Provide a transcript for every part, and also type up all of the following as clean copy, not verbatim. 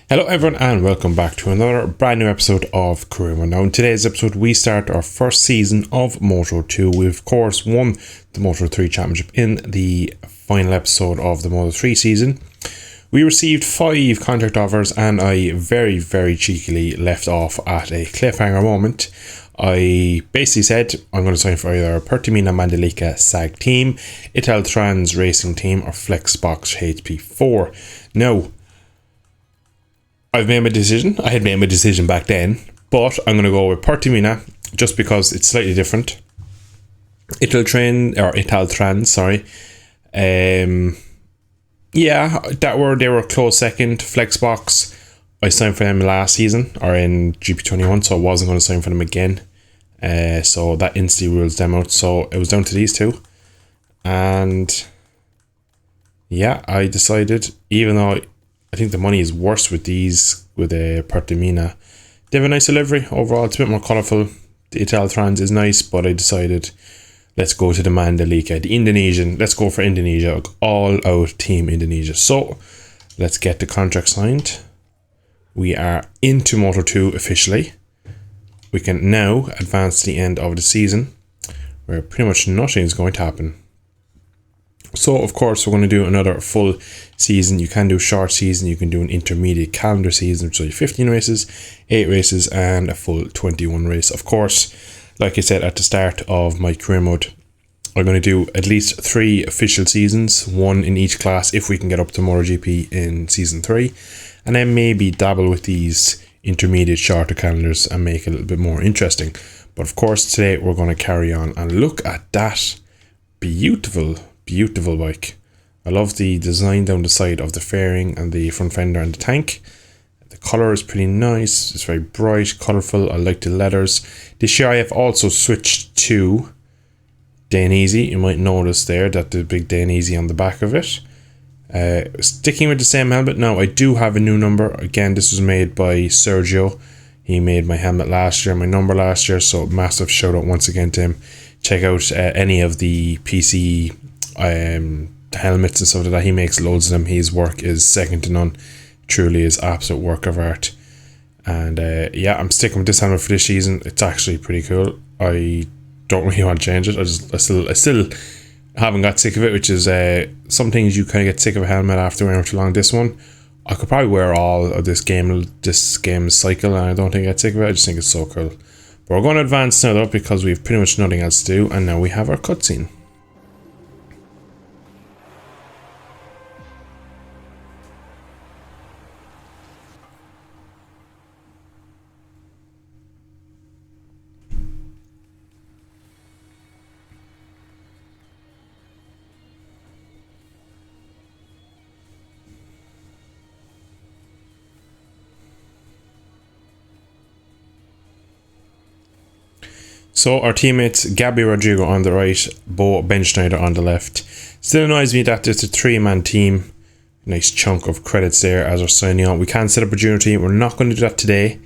Hello everyone and welcome back to another brand new episode of Career Mode. Now in today's episode we start our first season of Moto2. We of course won the Moto3 Championship in the final episode of the Moto3 season. We received 5 contract offers and I very cheekily left off at a cliffhanger moment. I basically said I'm going to sign for either Pertamina Mandalika SAG team, Italtrans Racing team or Flexbox HP4. Now I've made my decision. I had made my decision back then, but I'm going to go with Pertamina just because it's slightly different. Italtrans, sorry. Yeah, they were a close second. Flexbox, I signed for them last season or in GP21, so I wasn't going to sign for them again. So that instantly rules them out. So it was down to these two, and yeah, I decided, even though I think the money is worse with these, with Pertamina. They have a nice livery overall. It's a bit more colourful. The Italtrans is nice, but I decided let's go to the Mandalika, the Indonesian. Let's go for Indonesia, all out Team Indonesia. So let's get the contract signed. We are into Moto2 officially. We can now advance to the end of the season, where pretty much nothing is going to happen. So of course we're going to do another full season. You can do short season, you can do an intermediate calendar season, so 15 races, 8 races and a full 21 race. Of course, like I said at the start of my career mode, I'm going to do at least 3 official seasons, 1 in each class if we can get up to MotoGP in season 3, and then maybe dabble with these intermediate shorter calendars and make it a little bit more interesting. But of course today we're going to carry on and look at that beautiful bike. I love the design down the side of the fairing and the front fender and the tank. The colour is pretty nice. It's very bright, colourful. I like the leathers. This year I have also switched to Dainese. You might notice there that the big Dainese on the back of it. Sticking with the same helmet now, I do have a new number. Again, this was made by Sergio. He made my helmet last year, my number last year, so massive shout out once again to him. Check out any of the PC helmets and stuff like that. He makes loads of them. His work is second to none. Truly is absolute work of art. And yeah, I'm sticking with this helmet for this season. It's actually pretty cool. I don't really want to change it. I still haven't got sick of it, which is some things you kind of get sick of a helmet after wearing it too long. This one I could probably wear all of this game's cycle and I don't think I get sick of it. I just think it's so cool. But we're going to advance now though, because we have pretty much nothing else to do, and now we have our cutscene. So our teammates, Gabby Rodrigo on the right, Bo Benschneider on the left. Still annoys me that it's a 3-man team. Nice chunk of credits there as we're signing on. We can set up a junior team. We're not going to do that today,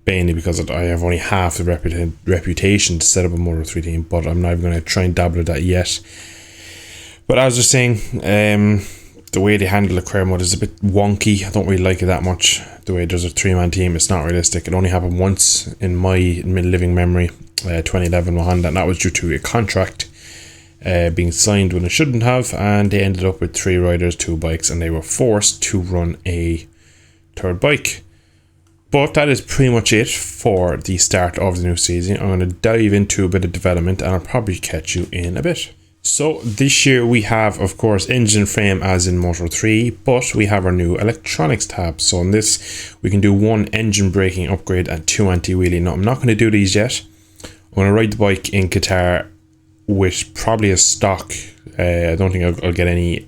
mainly because I have only half the reputation to set up a Moto3 team, but I'm not even going to try and dabble with that yet. But as I was saying, the way they handle the career mode is a bit wonky. I don't really like it that much. The way there's a 3-man team, it's not realistic. It only happened once in my living memory. 2011 Honda, and that was due to a contract being signed when it shouldn't have, and they ended up with 3 riders, 2 bikes, and they were forced to run a 3rd bike. But that is pretty much it for the start of the new season. I'm going to dive into a bit of development and I'll probably catch you in a bit. So this year we have, of course, engine frame as in Moto3, but we have our new electronics tab. So on this we can do 1 engine braking upgrade and 2 anti-wheelie. Now I'm not going to do these yet. I'm going to ride the bike in Qatar with probably a stock. I don't think I'll get any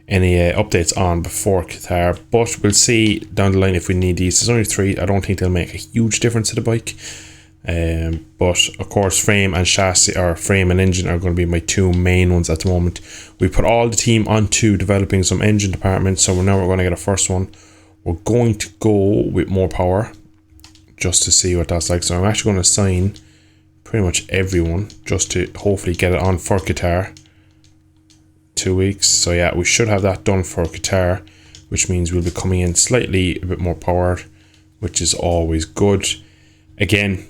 updates on before Qatar, but we'll see down the line if we need these. There's only 3. I don't think they'll make a huge difference to the bike. But of course frame and chassis, or frame and engine, are going to be my 2 main ones at the moment. We put all the team onto developing some engine departments, so now we're going to get a first one. We're going to go with more power, just to see what that's like. So I'm actually going to assign pretty much everyone just to hopefully get it on for Qatar. 2 weeks. So yeah, we should have that done for Qatar. which means we'll be coming in slightly a bit more powered, which is always good. Again,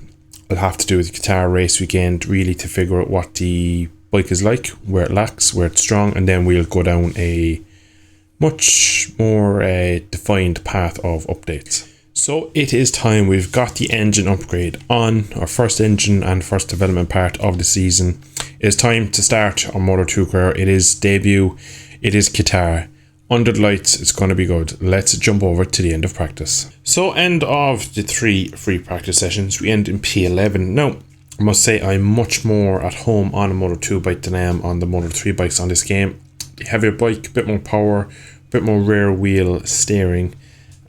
I'll have to do with the Qatar race weekend really to figure out what the bike is like, where it lacks, where it's strong, and then we'll go down a much more defined path of updates. So it is time. We've got the engine upgrade on, our first engine and first development part of the season. It's time to start our Moto2 career. It is debut, it is Qatar. Under the lights, it's going to be good. Let's jump over to the end of practice. So end of the 3 free practice sessions, we end in P11. Now, I must say I'm much more at home on a Moto2 bike than I am on the Moto3 bikes on this game. The heavier bike, a bit more power, a bit more rear wheel steering,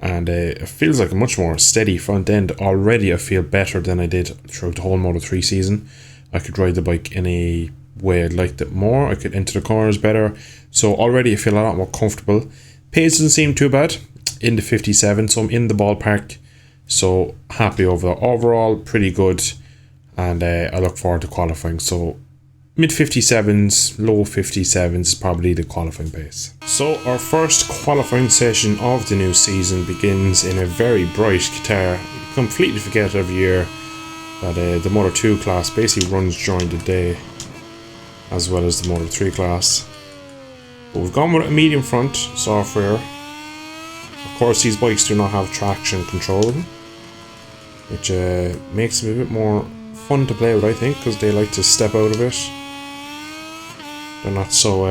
and it feels like a much more steady front end. Already I feel better than I did throughout the whole Moto3 season. I could ride the bike in a way I liked it more. I could enter the corners better. So already I feel a lot more comfortable. Pace doesn't seem too bad in the 57, so I'm in the ballpark. So happy over that. Overall, pretty good. And I look forward to qualifying. So mid 57s, low 57s is probably the qualifying pace. So our first qualifying session of the new season begins in a very bright Qatar. You completely forget every year that the Moto2 class basically runs during the day as well as the Moto3 class. But we've gone with a medium front software. Of course, these bikes do not have traction control, which makes them a bit more fun to play with, I think, because they like to step out of it. They're not so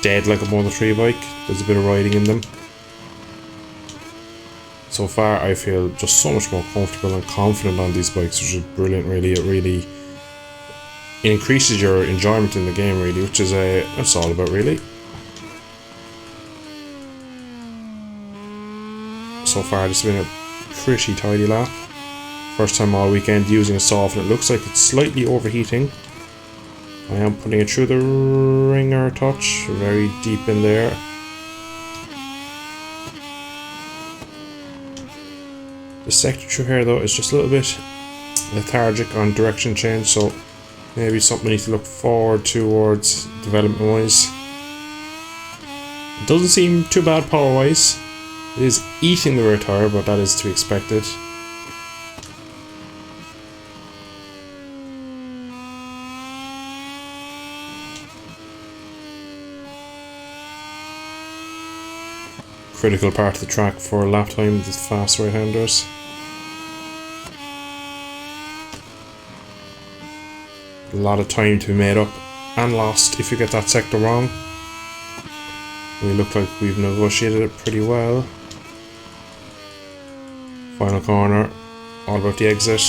dead like a Moto3 bike. There's a bit of riding in them. So far, I feel just so much more comfortable and confident on these bikes, which is brilliant, really. It increases your enjoyment in the game, really, which is that's all about, really. So far, this has been a pretty tidy lap. First time all weekend using a soft, and it looks like it's slightly overheating. I am putting it through the ringer touch, very deep in there. The sector through here, though, is just a little bit lethargic on direction change, so maybe something we need to look forward towards development wise. It doesn't seem too bad power wise. It is eating the rear tire, but that is to be expected. Critical part of the track for lap time, the fast right-handers. A lot of time to be made up and lost if you get that sector wrong. We look like we've negotiated it pretty well. Final corner, all about the exit.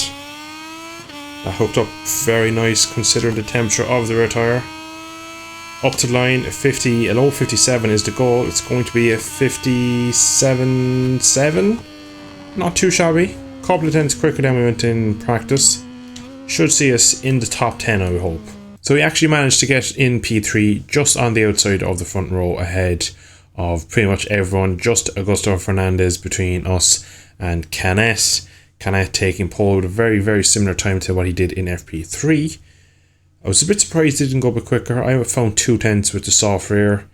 That hooked up very nice considering the temperature of the rear tyre. Up to the line, a low 57 is the goal. It's going to be a 57.7. Not too shabby. Couple of tenths quicker than we went in practice. Should see us in the top 10, I would hope. So we actually managed to get in P3 just on the outside of the front row, ahead of pretty much everyone. Just Augusto Fernandez between us and Canet. Canet taking pole with a very, very similar time to what he did in FP3. I was a bit surprised it didn't go a bit quicker. I found 2 tenths with the soft rear.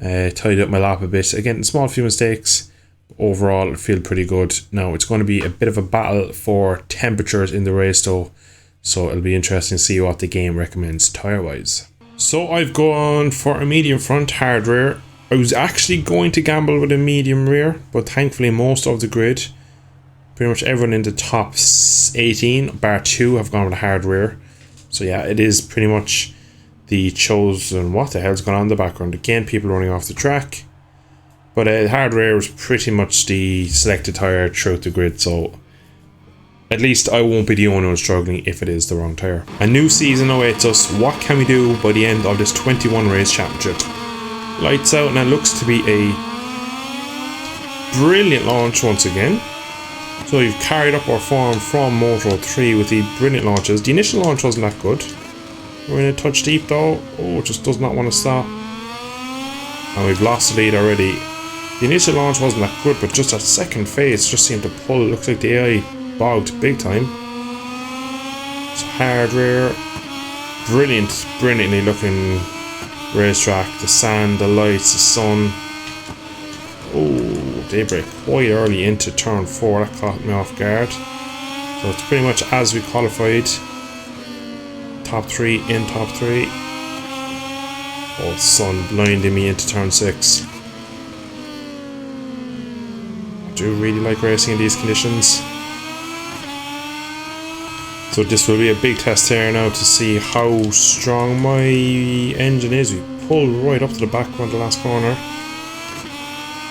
Tied up my lap a bit. Again, small few mistakes. Overall, I feel pretty good. Now, it's going to be a bit of a battle for temperatures in the race though. So it'll be interesting to see what the game recommends tyre-wise. So I've gone for a medium front, hard rear. I was actually going to gamble with a medium rear, but thankfully most of the grid, pretty much everyone in the top 18, bar 2, have gone with a hard rear. So yeah, it is pretty much the chosen, what the hell's going on in the background. Again, people running off the track. But hard rear was pretty much the selected tyre throughout the grid, so at least I won't be the only one struggling if it is the wrong tyre. A new season awaits us. What can we do by the end of this 21 race championship? Lights out, and it looks to be a brilliant launch once again. So we've carried up our form from Moto 3 with the brilliant launches. The initial launch wasn't that good. We're in a touch deep though. Oh, it just does not want to stop. And we've lost the lead already. The initial launch wasn't that good, but just that second phase just seemed to pull. It looks like the AI bogged big time. It's hard rear. Brilliantly looking racetrack. The sand, the lights, the sun. they brake quite early into turn 4. That caught me off guard. So it's pretty much as we qualified. Top 3 in top 3. Oh, sun blinding me into turn 6. I do really like racing in these conditions. So this will be a big test here now to see how strong my engine is. We pulled right up to the back on the last corner.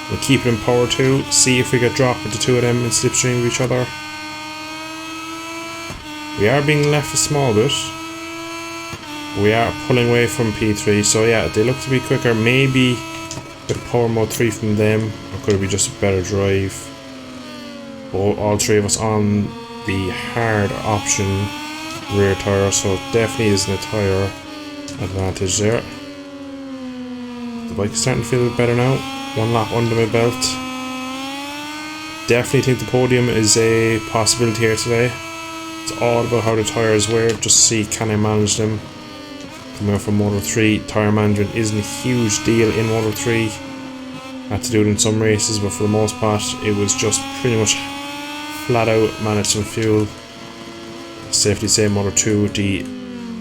We'll keep it in power 2, see if we get dropped with the two of them in slipstream with each other. We are being left a small bit. We are pulling away from P3, so yeah, they look to be quicker. Maybe with power mode 3 from them, or could it be just a better drive? All three of us on the hard option rear tyre, so it definitely isn't a tyre advantage there. The bike is starting to feel a bit better now. 1 lap under my belt. Definitely think the podium is a possibility here today. It's all about how the tyres wear, just see can I manage them. Coming out from Moto 3, tyre management isn't a huge deal in Moto 3. Had to do it in some races, but for the most part it was just pretty much flat out manage some fuel. Safely say Moto 2 with the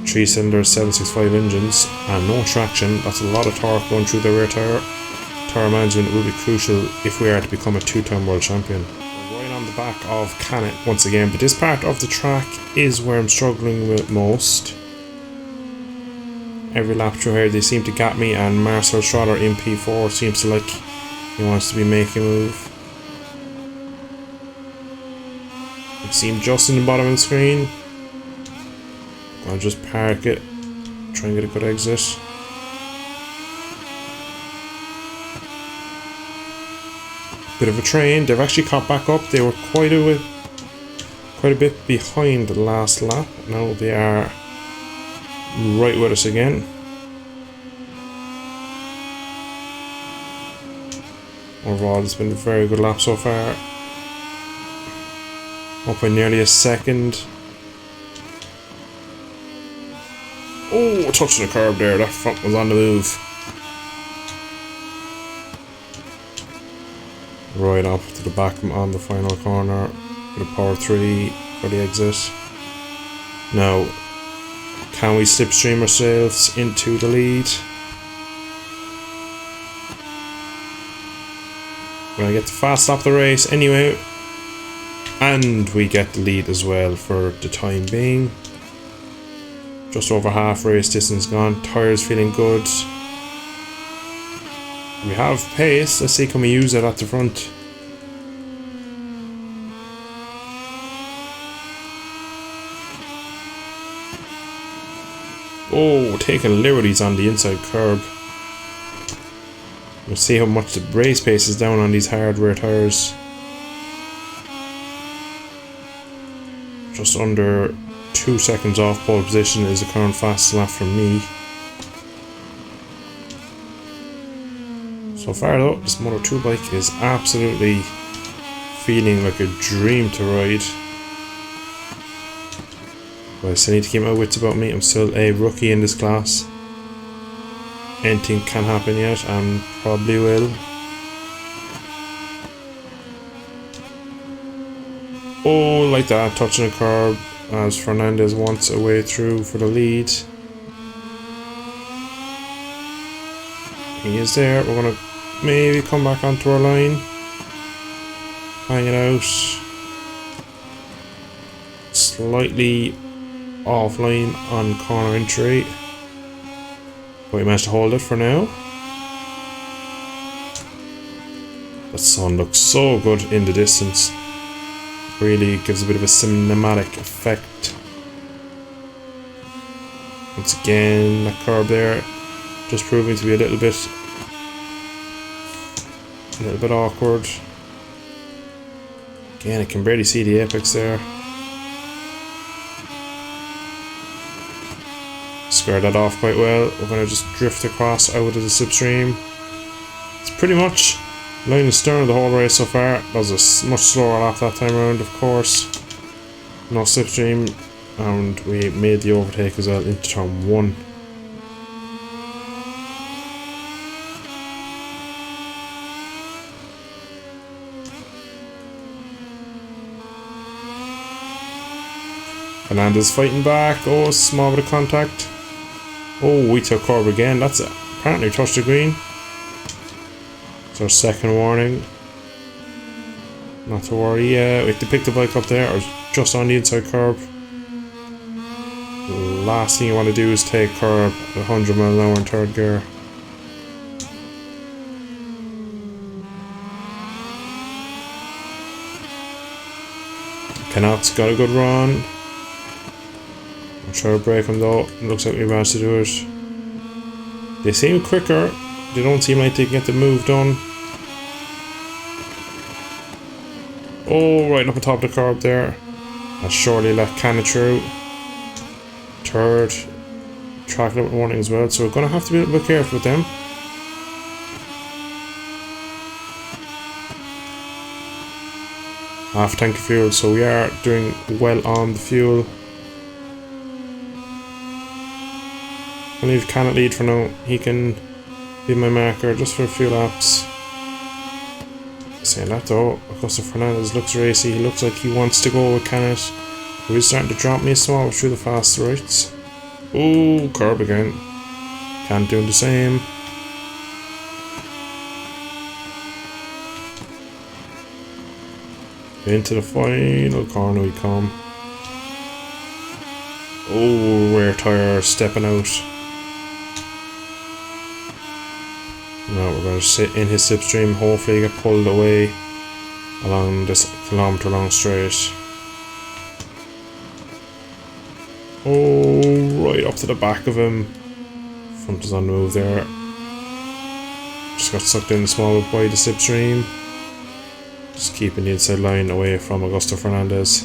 3-cylinder 765 engines and no traction. That's a lot of torque going through the rear tyre. Tyre management will be crucial if we are to become a 2-time world champion. We're right on the back of Canet once again, but this part of the track is where I'm struggling with most. Every lap through here they seem to gap me, and Marcel Schroeder in P4 seems to like he wants to be making a move. I see him just in the bottom of the screen. I'll just park it, try and get a good exit. Bit of a train. They've actually caught back up. They were quite a bit behind the last lap. Now they are right with us again. Overall, it's been a very good lap so far. Up by nearly a second. Oh, touching the curb there. That front was on the move. Right up to the back on the final corner. With a power 3 for the exit. Now, can we slipstream ourselves into the lead? We're gonna get the fast lap of the race anyway. And we get the lead as well for the time being. Just over half race distance gone. Tyres feeling good. We have pace. Let's see, can we use it at the front? Oh, taking liberties on the inside curb. We'll see how much the race pace is down on these hard rear tyres. Just under 2 seconds off pole position is the current fastest lap for me. So far though, this Moto 2 bike is absolutely feeling like a dream to ride. But I still need to keep my wits about me. I'm still a rookie in this class. Anything can happen yet, and probably will. Oh, like that, touching a curb as Fernandez wants a way through for the lead. He is there. We're gonna maybe come back onto our line. Hang it out. Slightly offline on corner entry. But we managed to hold it for now. The sun looks so good in the distance. Really gives a bit of a cinematic effect. Once again, that curb there just proving to be a little bit awkward. Again, I can barely see the apex there. Square that off quite well. We're going to just drift across out of the slipstream. It's pretty much line and stern the whole race so far. That was a much slower lap that time around, of course. No slipstream, and we made the overtake as well into turn 1. Fernandez fighting back. Oh, small bit of contact. Oh, we took curb again. That's it. Apparently touched the green. It's our second warning. Not to worry. Yeah, we have to pick the bike up there. Or just on the inside curb. The last thing you want to do is take curb at 100 miles an hour in third gear. Cannot's got a good run. I'm trying to break him though. It looks like we managed to do it. They seem quicker. They don't seem like they can get the move done. Oh, right up on top of the curb there. That surely let Canna through. Third. Track limit warning as well, so we're going to have to be a little bit careful with them. Half tank of fuel, so we are doing well on the fuel. I'll leave Can lead for now. He can be my marker just for a few laps. Saying that though, Augusto Fernandez looks racy. He looks like he wants to go with Canet. He's starting to drop me small through the fast rights. Ooh, curb again. Can't do the same. Into the final corner we come. Oh, rear tyre stepping out. Now we're going to sit in his slipstream, hopefully get pulled away along this kilometre long straight. Oh, right up to the back of him. Front is on the move there. Just got sucked in small by the slipstream. Just keeping the inside line away from Augusto Fernandez.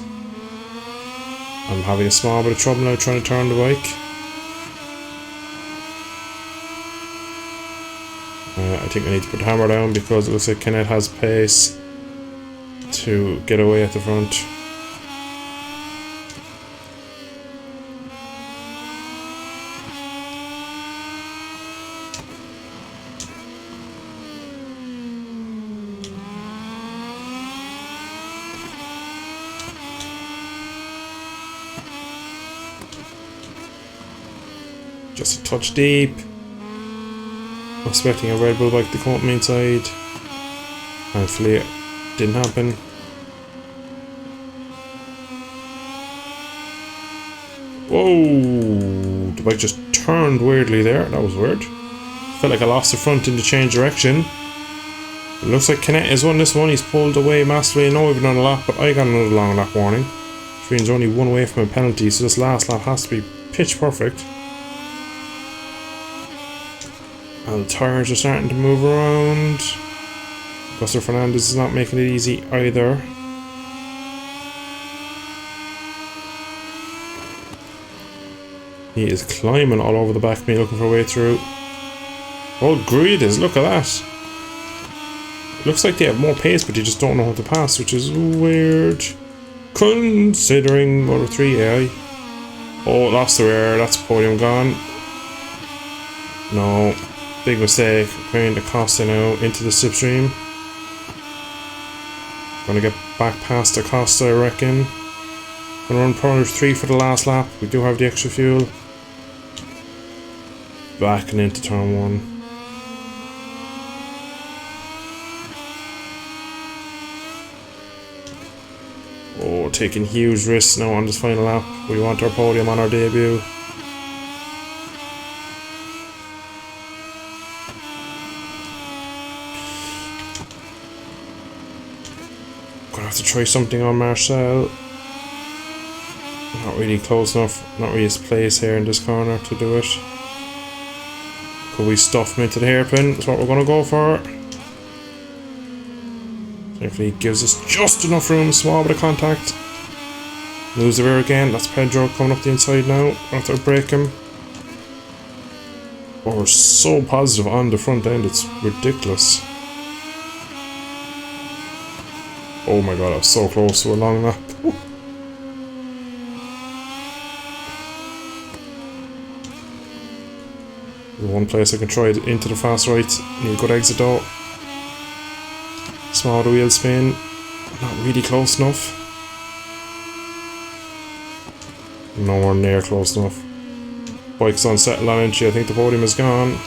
I'm having a small bit of trouble now trying to turn the bike. I think I need to put the hammer down because it looks like Kenneth has pace to get away at the front. Just a touch deep. I'm expecting a Red Bull bike to come up me inside. Thankfully it didn't happen. Whoa! The bike just turned weirdly there. That was weird. Felt like I lost the front in the change direction. It looks like Canet has won this one. He's pulled away massively. I know we've done a lap, but I got another long lap warning. Which means only one away from a penalty, so this last lap has to be pitch perfect. And the tyres are starting to move around. Augusto Fernandez is not making it easy either. He is climbing all over the back of me looking for a way through. Oh, greed is, look at that. It looks like they have more pace, but they just don't know how to pass, which is weird. Considering Moto 3 AI. Oh, lost the rear, that's podium gone. No. Big mistake, putting the Costa now into the slipstream. Gonna get back past the Costa, I reckon. Gonna run probably 3 for the last lap. We do have the extra fuel. Back and into turn 1. Oh, taking huge risks now on this final lap. We want our podium on our debut. Gonna have to try something on Marcel. Not really close enough, not really his place here in this corner to do it. Could we stuff him into the hairpin? That's what we're gonna go for. Thankfully he gives us just enough room, small bit of contact. Lose the rear again, that's Pedro coming up the inside now. We'll have to break him. Oh, we're so positive on the front end, it's ridiculous. Oh my god, I was so close to a long lap. One place I can try it into the fast right. Need a good exit though. Small the wheel spin. Not really close enough. Nowhere near close enough. Bike's unsettled on entry. I think the podium is gone.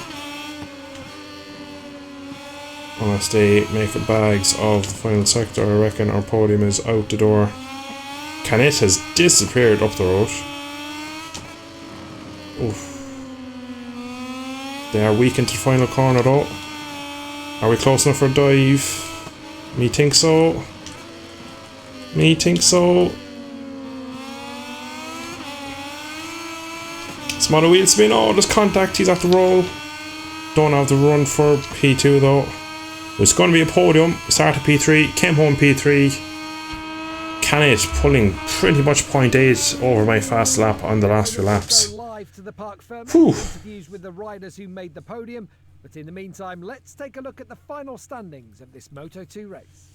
Unless they make bags of the final sector, I reckon our podium is out the door. Canet has disappeared up the road. Oof. They are weak into the final corner though. Are we close enough for a dive? Me think so. Me think so. Small wheel spin. Oh, there's contact. He's at the roll. Don't have the run for P2 though. It's going to be a podium. Started P3. Came home P3. Canet pulling pretty much 0.8 over my fast lap on the last few laps. Whew. Interviews with the riders who made the podium. But in the meantime, let's take a look at the final standings of this Moto2 race.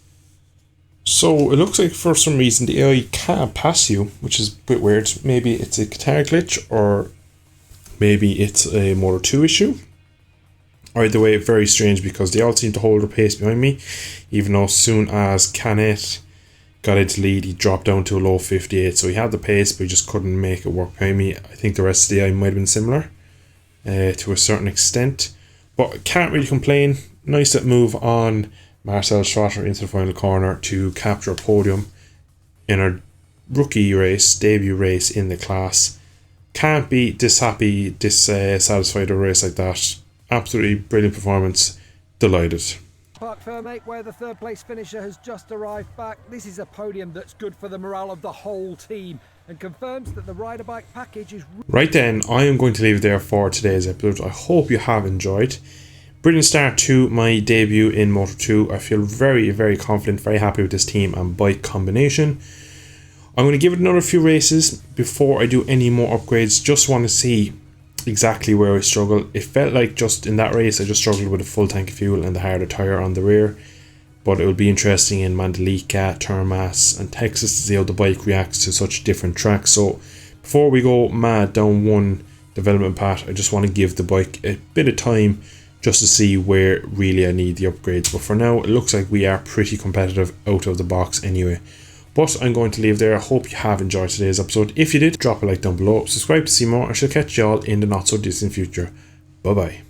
So it looks like for some reason the AI can't pass you, which is a bit weird. Maybe it's a Qatar glitch, or maybe it's a Moto2 issue. Either way, very strange because they all seem to hold their pace behind me, even though as soon as Canet got into lead, he dropped down to a low 58. So he had the pace, but he just couldn't make it work behind me. I think the rest of the AI might have been similar to a certain extent. But can't really complain. Nice that move on Marcel Schrotter into the final corner to capture a podium in our rookie race, debut race in the class. Can't be dissatisfied with a race like that. Absolutely brilliant performance. Delighted. Parc Fermé, where the third place finisher has just arrived back. This is a podium that's good for the morale of the whole team and confirms that the rider bike package is... Right then, I am going to leave it there for today's episode. I hope you have enjoyed. Brilliant start to my debut in Moto2. I feel very, very confident, very happy with this team and bike combination. I'm going to give it another few races before I do any more upgrades. Just want to see exactly where I struggle. It felt like just in that race I just struggled with a full tank of fuel and the harder tyre on the rear. But it will be interesting in Mandalika, Termas and Texas to see how the bike reacts to such different tracks. So before we go mad down one development path, I just want to give the bike a bit of time just to see where really I need the upgrades. But for now, it looks like we are pretty competitive out of the box anyway. But I'm going to leave there. I hope you have enjoyed today's episode. If you did, drop a like down below. Subscribe to see more. I shall catch you all in the not so distant future. Bye bye.